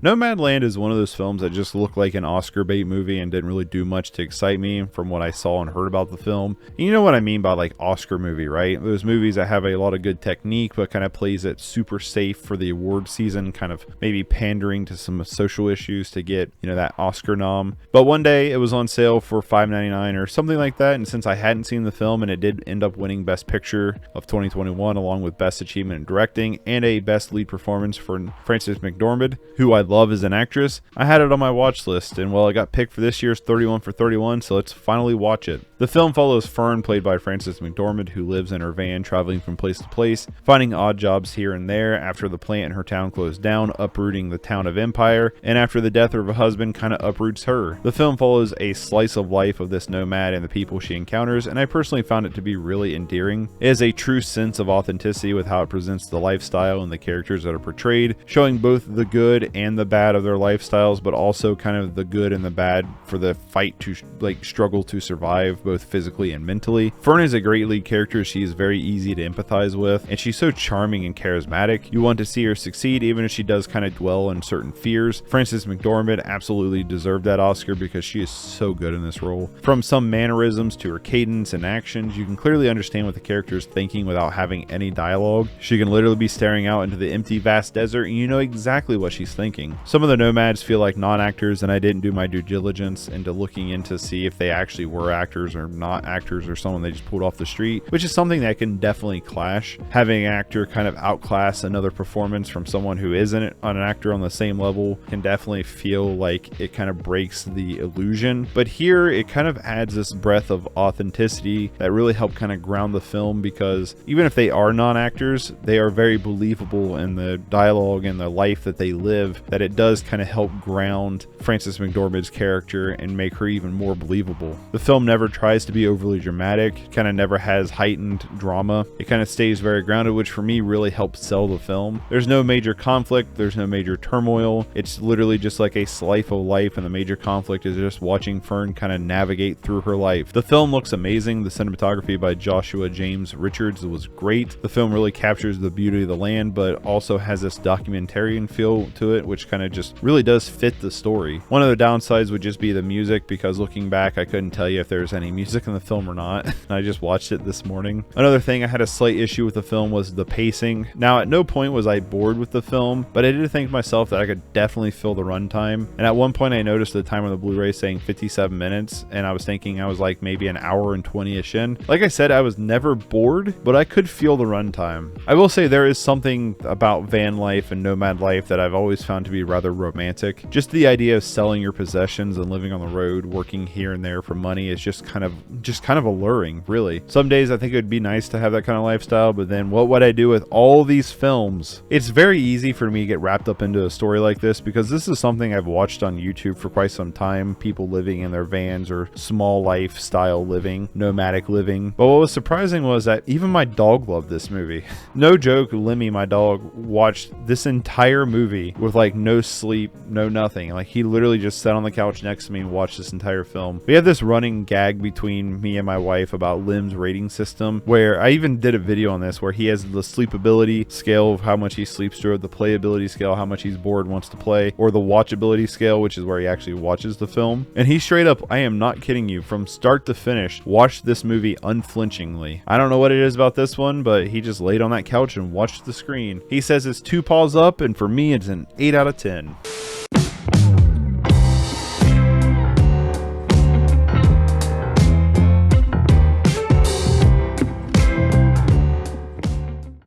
Nomadland is one of those films that just looked like an Oscar bait movie and didn't really do much to excite me from what I saw and heard about the film. And you know what I mean by like Oscar movie, right? Those movies that have a lot of good technique but kind of plays it super safe for the award season, kind of maybe pandering to some social issues to get, you know, that Oscar nom. But one day it was on sale for $5.99 or something like that, and since I hadn't seen the film and it did end up winning Best Picture of 2021 along with Best Achievement in Directing and a Best Lead Performance for Frances McDormand, who I love as an actress, I had it on my watch list, and well, it got picked for this year's 31 for 31, so let's finally watch it. The film follows Fern, played by Frances McDormand, who lives in her van traveling from place to place, finding odd jobs here and there after the plant in her town closed down, uprooting the town of Empire, and after the death of her husband kind of uproots her. The film follows a slice of life of this nomad and the people she encounters, and I personally found it to be really endearing. It has a true sense of authenticity with how it presents the lifestyle and the characters that are portrayed, showing both the good and the bad of their lifestyles, but also kind of the good and the bad for the fight to struggle to survive both physically and mentally. Fern is a great lead character. She is very easy to empathize with, and she's so charming and charismatic. You want to see her succeed even if she does kind of dwell on certain fears. Frances McDormand absolutely deserved that Oscar because she is so good in this role. From some mannerisms to her cadence and actions, you can clearly understand what the character is thinking without having any dialogue. She can literally be staring out into the empty vast desert and you know exactly what she's thinking. Some of the nomads feel like non-actors, and I didn't do my due diligence into looking into see if they actually were actors or not actors or someone they just pulled off the street, which is something that can definitely clash. Having an actor kind of outclass another performance from someone who isn't an actor on the same level can definitely feel like it kind of breaks the illusion. But here it kind of adds this breath of authenticity that really helped kind of ground the film, because even if they are non-actors, they are very believable in the dialogue and the life that they live, that it does kind of help ground Frances McDormand's character and make her even more believable. The film never tries to be overly dramatic, kind of never has heightened drama. It kind of stays very grounded, which for me really helps sell the film. There's no major conflict, there's no major turmoil. It's literally just like a slice of life, and the major conflict is just watching Fern kind of navigate through her life. The film looks amazing. The cinematography by Joshua James Richards was great. The film really captures the beauty of the land, but also has this documentarian feel to it, which kind of just really does fit the story. One of the downsides would just be the music, because looking back, I couldn't tell you if there's any music in the film or not. I just watched it this morning. Another thing I had a slight issue with the film was the pacing. Now, at no point was I bored with the film, but I did think to myself that I could definitely fill the runtime. And at one point I noticed the time on the Blu-ray saying 57 minutes, and I was thinking I was like maybe an hour and 20-ish in. Like I said, I was never bored, but I could feel the runtime. I will say there is something about van life and nomad life that I've always found to be rather romantic. Just the idea of selling your possessions and living on the road, working here and there for money is just kind of alluring, really. Some days I think it would be nice to have that kind of lifestyle, but then what would I do with all these films? It's very easy for me to get wrapped up into a story like this, because this is something I've watched on YouTube for quite some time, people living in their vans or small lifestyle living, nomadic living. But what was surprising was that even my dog loved this movie. No joke, Lemmy, my dog, watched this entire movie with like no sleep, no nothing. Like he literally just sat on the couch next to me and watched this entire film. We have this running gag between me and my wife about Lim's rating system, where I even did a video on this, where he has the sleepability scale of how much he sleeps through it, the playability scale, how much he's bored, wants to play, or the watchability scale, which is where he actually watches the film. And he straight up, I am not kidding you, from start to finish, watched this movie unflinchingly. I don't know what it is about this one, but he just laid on that couch and watched the screen. He says it's 2 paws up, and for me, it's an 8 out of 10.